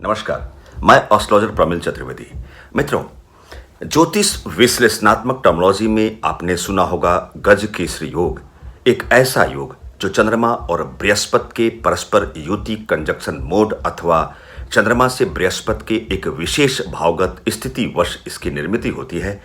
नमस्कार, मैं एस्ट्रोलॉजर प्रमिल चतुर्वेदी। मित्रों, ज्योतिष विश्लेषणात्मक टर्मिनोलॉजी में आपने सुना होगा गज केसरी योग, एक ऐसा योग जो चंद्रमा और बृहस्पति के परस्पर युति कंजक्शन मोड अथवा चंद्रमा से बृहस्पति के एक विशेष भावगत स्थिति वश इसकी निर्मित होती है।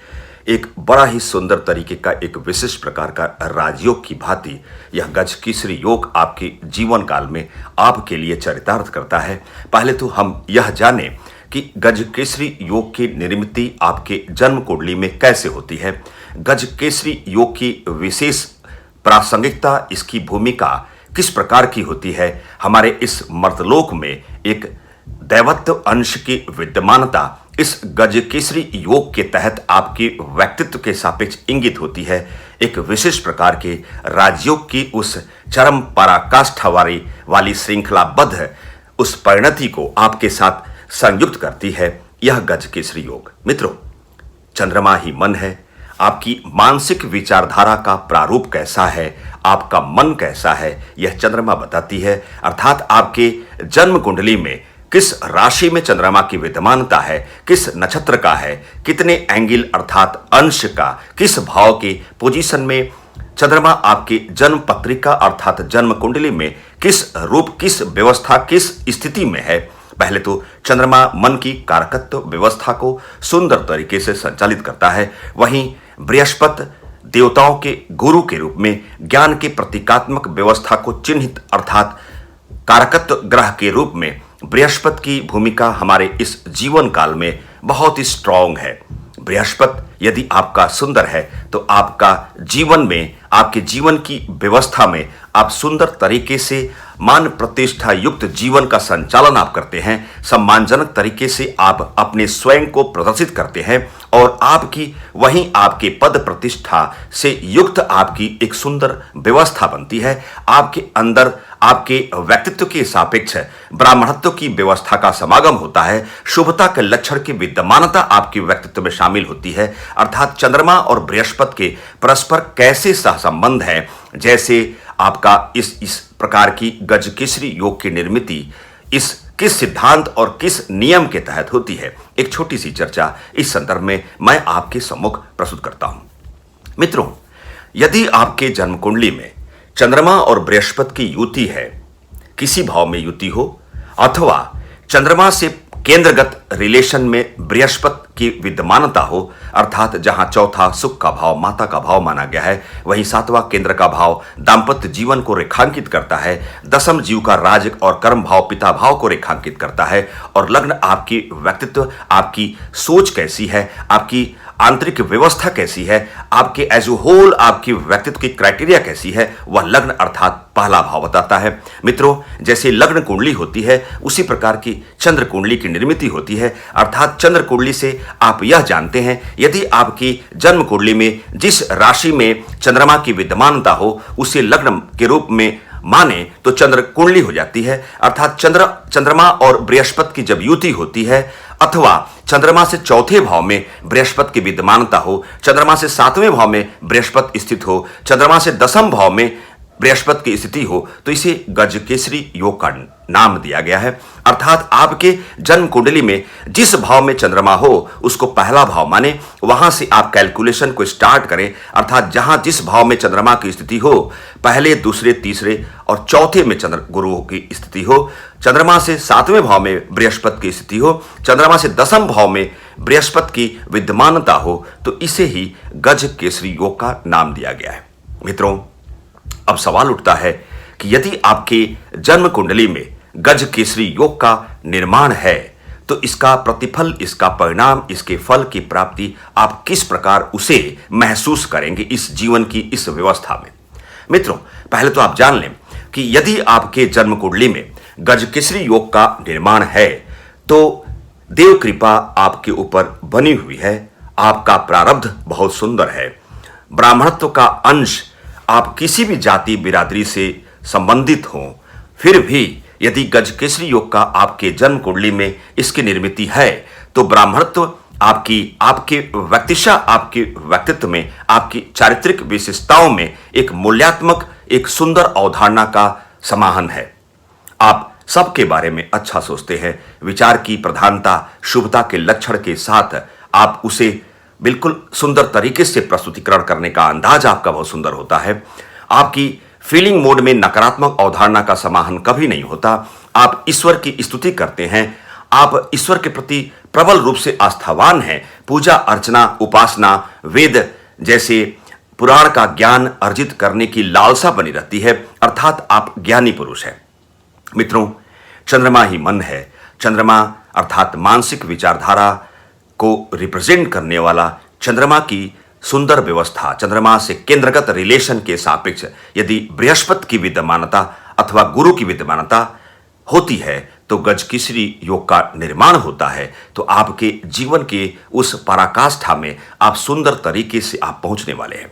एक बड़ा ही सुंदर तरीके का एक विशिष्ट प्रकार का राजयोग की भांति यह गज केसरी योग आपके जीवन काल में आपके लिए चरितार्थ करता है। पहले तो हम यह जानें कि गज केसरी योग की निर्मित आपके जन्म कुंडली में कैसे होती है। गज केसरी योग की विशेष प्रासंगिकता, इसकी भूमिका किस प्रकार की होती है, हमारे इस मर्तलोक में एक दैवत्व अंश की विद्यमानता इस गज केसरी योग के तहत आपके व्यक्तित्व के सापेक्ष इंगित होती है। एक विशेष प्रकार के राजयोग की उस चरम पराकाष्ठा वाली श्रृंखलाबद्ध उस परिणति को आपके साथ संयुक्त करती है यह गज केसरी योग। मित्रों, चंद्रमा ही मन है। आपकी मानसिक विचारधारा का प्रारूप कैसा है, आपका मन कैसा है, यह चंद्रमा बताती है। अर्थात आपके जन्म कुंडली में किस राशि में चंद्रमा की विद्यमानता है, किस नक्षत्र का है, कितने एंगल अर्थात अंश का, किस भाव के पोजीशन में चंद्रमा आपके जन्म पत्रिका अर्थात जन्म कुंडली में किस रूप, किस व्यवस्था, किस स्थिति में है। पहले तो चंद्रमा मन की कारकत्व व्यवस्था को सुंदर तरीके से संचालित करता है। वहीं बृहस्पति देवताओं के गुरु के रूप में ज्ञान के प्रतीकात्मक व्यवस्था को चिन्हित अर्थात कारकत्व ग्रह के रूप में बृहस्पति की भूमिका हमारे इस जीवन काल में बहुत ही स्ट्रांग है। बृहस्पति यदि आपका सुंदर है तो आपका जीवन में, आपके जीवन की व्यवस्था में आप सुंदर तरीके से मान प्रतिष्ठा युक्त जीवन का संचालन आप करते हैं। सम्मानजनक तरीके से आप अपने स्वयं को प्रदर्शित करते हैं और आपकी वहीं आपके पद प्रतिष्ठा से युक्त आपकी एक सुंदर व्यवस्था बनती है। आपके अंदर आपके व्यक्तित्व के सापेक्ष ब्राह्मणत्व की व्यवस्था का समागम होता है। शुभता के लक्षण की विद्यमानता आपके व्यक्तित्व में शामिल होती है। अर्थात चंद्रमा और बृहस्पति के परस्पर कैसे सहसंबंध है, जैसे आपका इस प्रकार की गज केसरी योग की निर्मित इस किस सिद्धांत और किस नियम के तहत होती है, एक छोटी सी चर्चा इस संदर्भ में मैं आपके सम्मुख प्रस्तुत करता हूं। मित्रों, यदि आपके जन्म कुंडली में चंद्रमा और बृहस्पति की युति है, किसी भाव में युति हो अथवा चंद्रमा से केंद्रगत रिलेशन में बृहस्पति की विद्यमानता हो, अर्थात जहां चौथा सुख का भाव, माता का भाव माना गया है, वहीं सातवां केंद्र का भाव दाम्पत्य जीवन को रेखांकित करता है, दसम जीव का राज और कर्म भाव पिता भाव को रेखांकित करता है, और लग्न आपकी व्यक्तित्व, आपकी सोच कैसी है, आपकी आंतरिक व्यवस्था कैसी है, आपके एज ए होल आपकी व्यक्तित्व की क्राइटेरिया कैसी है, वह लग्न अर्थात पहला भाव बताता है। मित्रों, जैसे लग्न कुंडली होती है उसी प्रकार की चंद्र कुंडली की निर्मित होती है। अर्थात चंद्र कुंडली से आप यह जानते हैं, यदि आपकी जन्म कुंडली में जिस राशि में चंद्रमा की विद्यमानता हो उसे लग्न के रूप में माने तो चंद्र कुंडली हो जाती है। अर्थात चंद्रमा और बृहस्पति की जब युति होती है अथवा चंद्रमा से चौथे भाव में बृहस्पति की विद्यमानता हो, चंद्रमा से सातवें भाव में बृहस्पति स्थित हो, चंद्रमा से दसम भाव में बृहस्पति की स्थिति हो, तो इसे गज केसरी योग का नाम दिया गया है। अर्थात आपके जन्म कुंडली में जिस भाव में चंद्रमा हो उसको पहला भाव माने, वहां से आप कैलकुलेशन को स्टार्ट करें। अर्थात जहां जिस भाव में चंद्रमा की स्थिति हो, पहले, दूसरे, तीसरे और चौथे में चंद्र गुरु की स्थिति हो, चंद्रमा से सातवें भाव में बृहस्पति की स्थिति हो, चंद्रमा से दसम भाव में बृहस्पति की विद्यमानता हो, तो इसे ही गज केसरी योग का नाम दिया गया है। मित्रों, अब सवाल उठता है कि यदि आपके जन्म कुंडली में गज केसरी योग का निर्माण है तो इसका प्रतिफल, इसका परिणाम, इसके फल की प्राप्ति आप किस प्रकार उसे महसूस करेंगे इस जीवन की इस व्यवस्था में। मित्रों, पहले तो आप जान लें कि यदि आपके जन्म कुंडली में गज केसरी योग का निर्माण है तो देव कृपा आपके ऊपर बनी हुई है। आपका प्रारब्ध बहुत सुंदर है। ब्राह्मणत्व का अंश, आप किसी भी जाति बिरादरी से संबंधित हों, फिर भी यदि गज केसरी योग का आपके जन्म कुंडली में इसकी निर्मित है तो ब्राह्मणत्व आपके व्यक्तित्व में, आपकी चारित्रिक विशेषताओं में एक मूल्यात्मक, एक सुंदर अवधारणा का समाहन है। आप सबके बारे में अच्छा सोचते हैं, विचार की प्रधानता शुभता के लक्षण के साथ आप उसे बिल्कुल सुंदर तरीके से प्रस्तुतिकरण करने का अंदाज आपका बहुत सुंदर होता है। आपकी फीलिंग मोड में नकारात्मक अवधारणा का समाहन कभी नहीं होता। आप ईश्वर की स्तुति करते हैं, आप ईश्वर के प्रति प्रबल रूप से आस्थावान हैं। पूजा अर्चना उपासना वेद जैसे पुराण का ज्ञान अर्जित करने की लालसा बनी रहती है, अर्थात आप ज्ञानी पुरुष हैं। मित्रों, चंद्रमा ही मन है। चंद्रमा अर्थात मानसिक विचारधारा को रिप्रेजेंट करने वाला चंद्रमा की सुंदर व्यवस्था, चंद्रमा से केंद्रगत रिलेशन के सापेक्ष यदि बृहस्पति की विद्यमानता अथवा गुरु की विद्यमानता होती है तो गजकेसरी योग का निर्माण होता है। तो आपके जीवन के उस पराकाष्ठा में आप सुंदर तरीके से आप पहुंचने वाले हैं।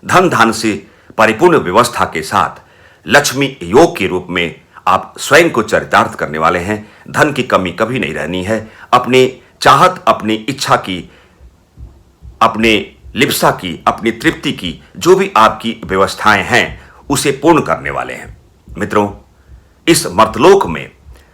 धन धान से परिपूर्ण व्यवस्था के साथ लक्ष्मी योग के रूप में आप स्वयं को चरितार्थ करने वाले हैं। धन की कमी कभी नहीं रहनी है। अपने चाहत, अपनी इच्छा की, अपने लिप्सा की, अपनी तृप्ति की जो भी आपकी व्यवस्थाएं हैं उसे पूर्ण करने वाले हैं। मित्रों, इस मर्तलोक में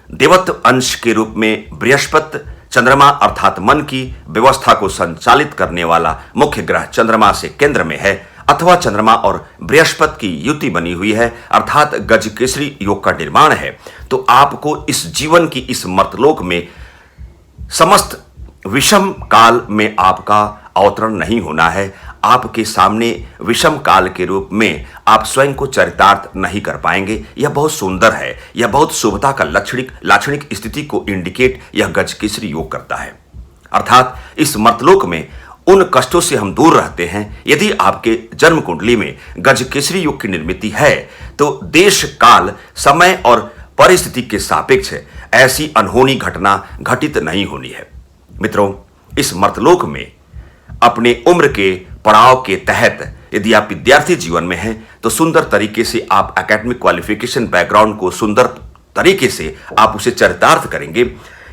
देवत्व अंश के रूप में बृहस्पति चंद्रमा अर्थात मन की व्यवस्था को संचालित करने वाला मुख्य ग्रह चंद्रमा से केंद्र में है, अथवा चंद्रमा और बृहस्पति की युति बनी हुई है, अर्थात गजकेसरी योग का निर्माण है। तो आपको इस जीवन की इस मर्तलोक में समस्त विषम काल में आपका अवतरण नहीं होना है। आपके सामने विषम काल के रूप में आप स्वयं को चरितार्थ नहीं कर पाएंगे। यह बहुत सुंदर है, यह बहुत शुभता का लाक्षणिक स्थिति को इंडिकेट यह गजकेसरी योग करता है। अर्थात इस मर्तलोक में उन कष्टों से हम दूर रहते हैं। यदि आपके जन्म कुंडली में गजकेसरी योग की निर्मिति है तो देश काल समय और परिस्थिति के सापेक्ष ऐसी अनहोनी घटना घटित नहीं होनी है। मित्रों, इस मर्तलोक में अपने उम्र के पड़ाव के तहत यदि आप विद्यार्थी जीवन में हैं तो सुंदर तरीके से आप एकेडमिक क्वालिफिकेशन बैकग्राउंड को सुंदर तरीके से आप उसे चरितार्थ करेंगे।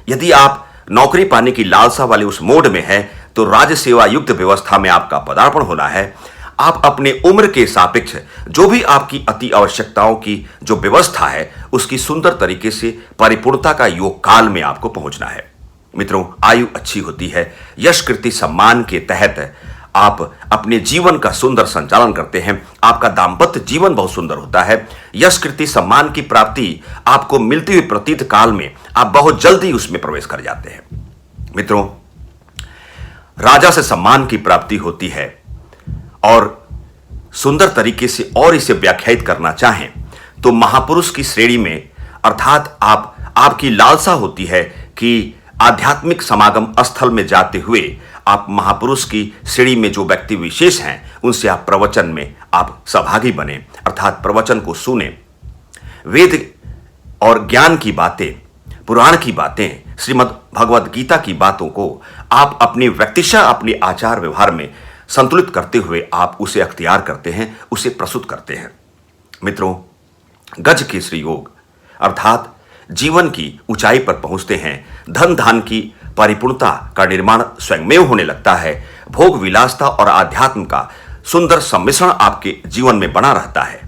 यदि आप नौकरी पाने की लालसा वाले उस मोड में है तो राज्य सेवा युक्त व्यवस्था में आपका पदार्पण होना है। आप अपने उम्र के सापेक्ष जो भी आपकी अति आवश्यकताओं की जो व्यवस्था है उसकी सुंदर तरीके से परिपूर्णता का योग काल में आपको पहुंचना है। मित्रों, आयु अच्छी होती है। यश कीर्ति सम्मान के तहत आप अपने जीवन का सुंदर संचालन करते हैं। आपका दाम्पत्य जीवन बहुत सुंदर होता है। यश कीर्ति सम्मान की प्राप्ति आपको मिलती हुई प्रतीत काल में आप बहुत जल्दी उसमें प्रवेश कर जाते हैं। मित्रों, राजा से सम्मान की प्राप्ति होती है और सुंदर तरीके से और इसे व्याख्यायित करना चाहें तो महापुरुष की श्रेणी में अर्थात आपकी लालसा होती है कि आध्यात्मिक समागम स्थल में जाते हुए आप महापुरुष की श्रेणी में जो व्यक्ति विशेष हैं उनसे आप प्रवचन में आप सहभागी बने, अर्थात प्रवचन को सुने। वेद और ज्ञान की बातें, पुराण की बातें, श्रीमद् भगवद गीता की बातों को आप अपनी व्यक्तिशः अपने आचार व्यवहार में संतुलित करते हुए आप उसे अख्तियार करते हैं, उसे प्रस्तुत करते हैं। मित्रों, गजकेसरी योग अर्थात जीवन की ऊंचाई पर पहुंचते हैं। धन धान की परिपूर्णता का निर्माण स्वयंमेव होने लगता है। भोग विलासता और आध्यात्म का सुंदर सम्मिश्रण आपके जीवन में बना रहता है।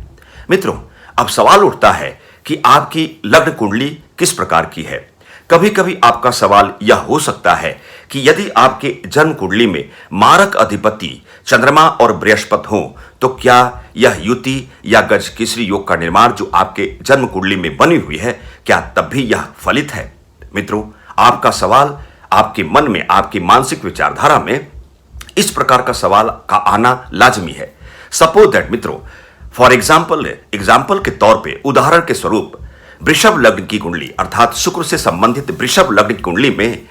मित्रों, अब सवाल उठता है कि आपकी लग्न कुंडली किस प्रकार की है। कभी कभी आपका सवाल यह हो सकता है कि यदि आपके जन्म कुंडली में मारक अधिपति चंद्रमा और बृहस्पति हो तो क्या यह युति या गजकेसरी योग का निर्माण जो आपके जन्म कुंडली में बनी हुई है क्या तब भी यह फलित है। मित्रों, आपका सवाल आपके मन में, आपकी मानसिक विचारधारा में इस प्रकार का सवाल का आना लाजमी है। सपोज दैट मित्रों, फॉर एग्जाम्पल के तौर पे, उदाहरण के स्वरूप वृषभ लग्न की कुंडली अर्थात शुक्र से संबंधित वृषभ लग्न की कुंडली में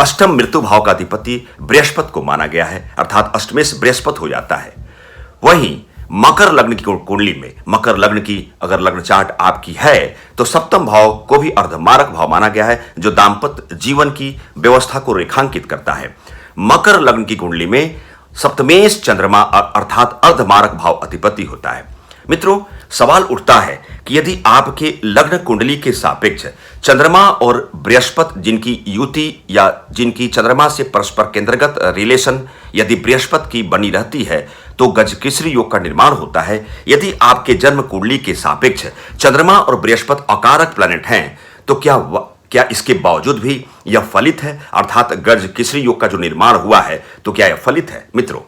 अष्टम मृत्यु भाव का अधिपति बृहस्पति को माना गया है, अर्थात अष्टमेश बृहस्पति हो जाता है। वहीं मकर लग्न की कुंडली में, मकर लग्न की अगर लग्न चार्ट आपकी है तो सप्तम भाव को भी अर्धमारक भाव माना गया है जो दाम्पत्य जीवन की व्यवस्था को रेखांकित करता है। मकर लग्न की कुंडली में सप्तमेश चंद्रमा अर्थात अर्धमारक भाव अधिपति होता है। मित्रों, सवाल उठता है कि यदि आपके लग्न कुंडली के सापेक्ष चंद्रमा और बृहस्पति जिनकी युति या जिनकी चंद्रमा से परस्पर केंद्रगत रिलेशन यदि बृहस्पति की बनी रहती है तो गजकेसरी योग का निर्माण होता है। यदि आपके जन्म कुंडली के सापेक्ष चंद्रमा और बृहस्पति अकारक प्लैनेट हैं तो क्या इसके बावजूद भी यह फलित है, अर्थात गजकेसरी योग का जो निर्माण हुआ है तो क्या यह फलित है? मित्रों,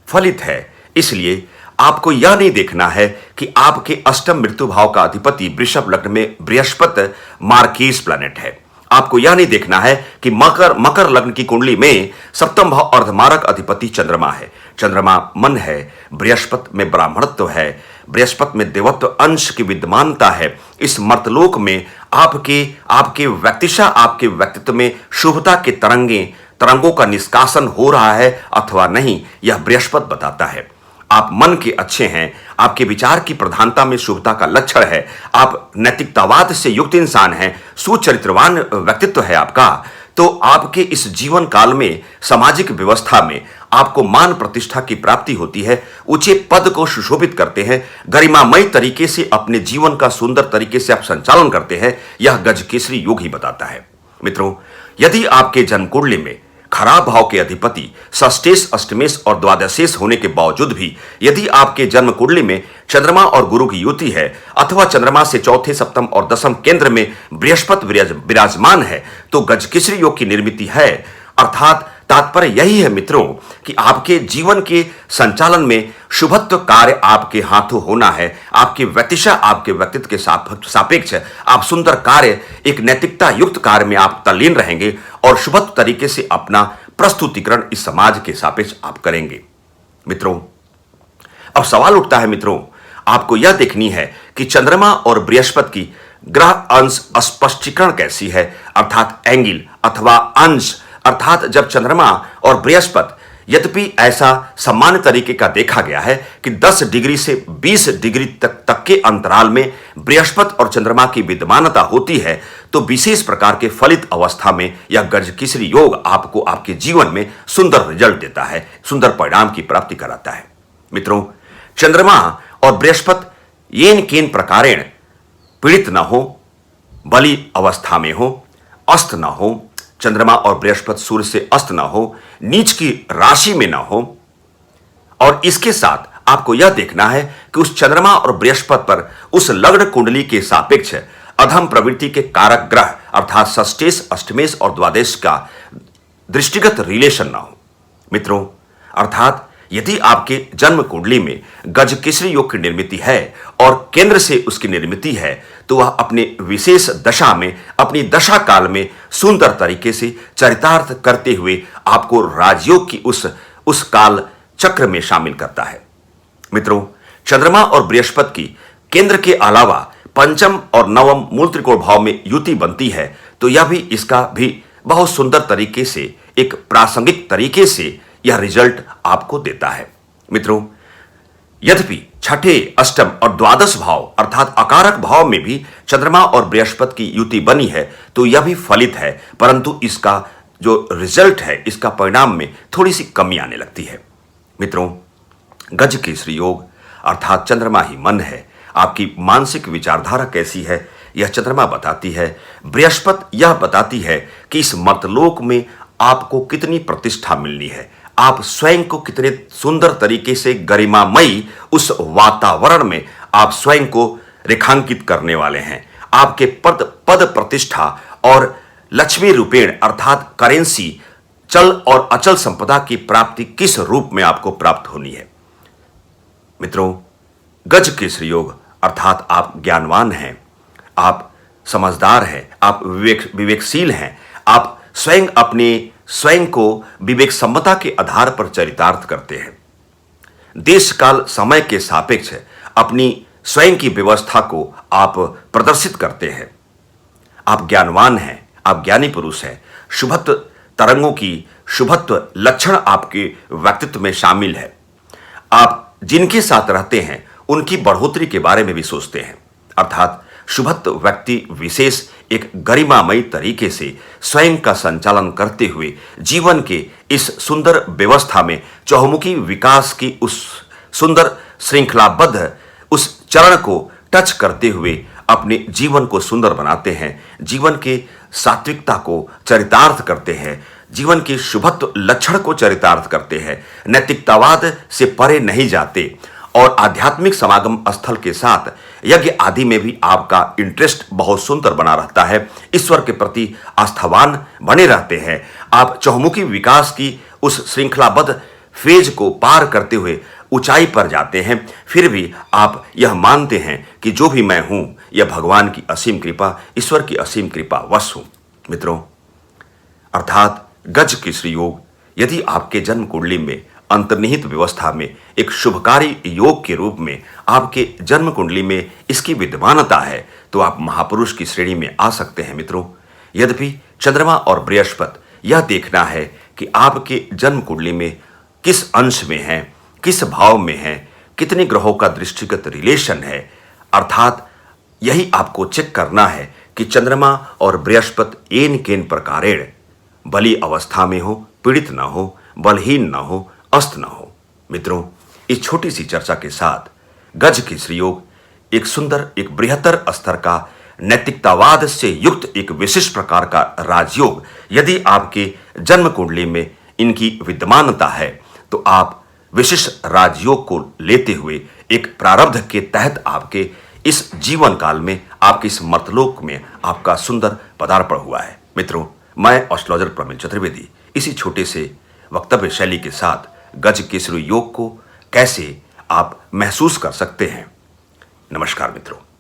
फलित है। इसलिए आपको यह नहीं देखना है कि आपके अष्टम मृत्यु भाव का अधिपति वृषभ लग्न में बृहस्पति मार्कीस प्लैनेट है। आपको यह नहीं देखना है कि मकर लग्न की कुंडली में सप्तम भाव अर्धमारक अधिपति चंद्रमा है। चंद्रमा मन है, बृहस्पति में ब्राह्मणत्व है, बृहस्पति में देवत्व अंश की विद्यमानता है। इस मर्तलोक में आपके व्यक्तित्व में शुभता के तरंगों का निष्कासन हो रहा है अथवा नहीं, यह बृहस्पति बताता है। आप मन के अच्छे हैं, आपके विचार की प्रधानता में शुभता का लक्षण है, आप नैतिकतावाद से युक्त इंसान हैं, सुचरित्रवान व्यक्तित्व है आपका, तो आपके इस जीवन काल में सामाजिक व्यवस्था में आपको मान प्रतिष्ठा की प्राप्ति होती है, ऊंचे पद को सुशोभित करते हैं, गरिमामय तरीके से अपने जीवन का सुंदर तरीके से आप संचालन करते हैं। यह गजकेसरी योग ही बताता है। मित्रों, यदि आपके जन्म कुंडली में खराब भाव के अधिपति षष्ठेश, अष्टमेश और द्वादशेश होने के बावजूद भी यदि आपके जन्म कुंडली में चंद्रमा और गुरु की युति है अथवा चंद्रमा से चौथे, सप्तम और दसम केंद्र में बृहस्पति विराजमान है तो गजकेसरी योग की निर्मिति है। अर्थात तात्पर्य यही है मित्रों कि आपके जीवन के संचालन में शुभत्व कार्य आपके हाथों होना है। आपके आपके व्यक्तित्व के सापेक्ष आप सुंदर कार्य, एक नैतिकता युक्त कार्य में आप तल्लीन रहेंगे और शुभत्व तरीके से अपना प्रस्तुतिकरण इस समाज के सापेक्ष आप करेंगे। मित्रों, अब सवाल उठता है मित्रों, आपको यह देखनी है कि चंद्रमा और बृहस्पति की ग्रह अंश स्पष्टीकरण कैसी है, अर्थात एंगल अथवा अंश। अर्थात जब चंद्रमा और बृहस्पति, यद्यपि ऐसा सामान्य तरीके का देखा गया है कि 10 डिग्री से 20 डिग्री तक के अंतराल में बृहस्पति और चंद्रमा की विद्यमानता होती है तो विशेष प्रकार के फलित अवस्था में यह गजकेसरी योग आपको आपके जीवन में सुंदर रिजल्ट देता है, सुंदर परिणाम की प्राप्ति कराता है। मित्रों, चंद्रमा और बृहस्पति येन केन प्रकारेण पीड़ित न हो, बली अवस्था में हो, अस्त न हो, चंद्रमा और बृहस्पति सूर्य से अस्त ना हो, नीच की राशि में ना हो, और इसके साथ आपको यह देखना है कि उस चंद्रमा और बृहस्पति पर उस लग्न कुंडली के सापेक्ष अधम प्रवृत्ति के कारक ग्रह अर्थात षष्ठेश, अष्टमेश और द्वादश का दृष्टिगत रिलेशन ना हो। मित्रों, अर्थात यदि आपके जन्म कुंडली में गजकेसरी योग की निर्मिति है और केंद्र से उसकी निर्मिति है तो वह अपने विशेष दशा में, अपनी दशा काल में सुंदर तरीके से चरितार्थ करते हुए आपको राजयोग की उस काल चक्र में शामिल करता है। मित्रों, चंद्रमा और बृहस्पति की केंद्र के अलावा पंचम और नवम मूल त्रिकोण भाव में युति बनती है तो यह भी इसका भी बहुत सुंदर तरीके से, एक प्रासंगिक तरीके से यह रिजल्ट आपको देता है। मित्रों, यद्यपि छठे, अष्टम और द्वादश भाव अर्थात अकारक भाव में भी चंद्रमा और बृहस्पति की युति बनी है तो यह भी फलित है, परंतु इसका जो रिजल्ट है, इसका परिणाम में थोड़ी सी कमी आने लगती है। मित्रों, गजकेसरी योग अर्थात चंद्रमा ही मन है। आपकी मानसिक विचारधारा कैसी है यह चंद्रमा बताती है। बृहस्पति यह बताती है कि इस मर्तलोक में आपको कितनी प्रतिष्ठा मिलनी है, आप स्वयं को कितने सुंदर तरीके से गरिमामयी उस वातावरण में आप स्वयं को रेखांकित करने वाले हैं। आपके पद प्रतिष्ठा और लक्ष्मी रूपेण अर्थात करेंसी, चल और अचल संपदा की प्राप्ति किस रूप में आपको प्राप्त होनी है। मित्रों, गजकेसरी योग अर्थात आप ज्ञानवान हैं, आप समझदार हैं, आप विवेकशील हैं, आप स्वयं को विवेक सम्मता के आधार पर चरितार्थ करते हैं। देश काल समय के सापेक्ष अपनी स्वयं की व्यवस्था को आप प्रदर्शित करते हैं। आप ज्ञानवान हैं, आप ज्ञानी पुरुष हैं। शुभत्व तरंगों की शुभत्व लक्षण आपके व्यक्तित्व में शामिल है। आप जिनके साथ रहते हैं उनकी बढ़ोतरी के बारे में भी सोचते हैं। अर्थात शुभत्व व्यक्ति विशेष एक गरिमामयी तरीके से स्वयं का संचालन करते हुए जीवन के इस सुंदर व्यवस्था में चहुमुखी विकास की उस सुंदर श्रृंखलाबद्ध उस चरण को टच करते हुए अपने जीवन को सुंदर बनाते हैं, जीवन के सात्विकता को चरितार्थ करते हैं, जीवन के शुभत्व लक्षण को चरितार्थ करते हैं, नैतिकतावाद से परे नहीं जाते और आध्यात्मिक समागम स्थल के साथ यज्ञ आदि में भी आपका इंटरेस्ट बहुत सुंदर बना रहता है, ईश्वर के प्रति आस्थावान बने रहते हैं। आप चहुमुखी विकास की उस श्रृंखलाबद्ध फेज को पार करते हुए ऊंचाई पर जाते हैं, फिर भी आप यह मानते हैं कि जो भी मैं हूं यह भगवान की असीम कृपा, ईश्वर की असीम कृपा वश हूं। मित्रों, अर्थात गज केसरी योग यदि आपके जन्म कुंडली में अंतर्निहित व्यवस्था में एक शुभकारी योग के रूप में आपके जन्म कुंडली में इसकी विद्यमानता है तो आप महापुरुष की श्रेणी में आ सकते हैं। मित्रों, यद्यपि चंद्रमा और बृहस्पति यह देखना है कि आपके जन्म कुंडली में किस अंश में है, किस भाव में है, कितने ग्रहों का दृष्टिगत रिलेशन है, अर्थात यही आपको चेक करना है कि चंद्रमा और बृहस्पति एन केन प्रकारेण बली अवस्था में हो, पीड़ित न हो, बलहीन न हो, अस्त न हो। मित्रों, इस छोटी सी चर्चा के साथ गज केसरी योग एक सुंदर, एक बृहत्तर स्तर का नैतिकतावाद से युक्त एक विशिष्ट प्रकार का राजयोग यदि आपके जन्म कुंडली में इनकी विद्यमानता है तो आप विशिष्ट राजयोग को लेते हुए एक प्रारब्ध के तहत आपके इस जीवन काल में, आपके इस मर्तलोक में आपका सुंदर पदार्पण हुआ है। मित्रों, मैं एस्ट्रोलॉजर प्रमिल चतुर्वेदी इसी छोटे से वक्तव्य शैली के साथ गज केसरी योग को कैसे आप महसूस कर सकते हैं। नमस्कार मित्रों।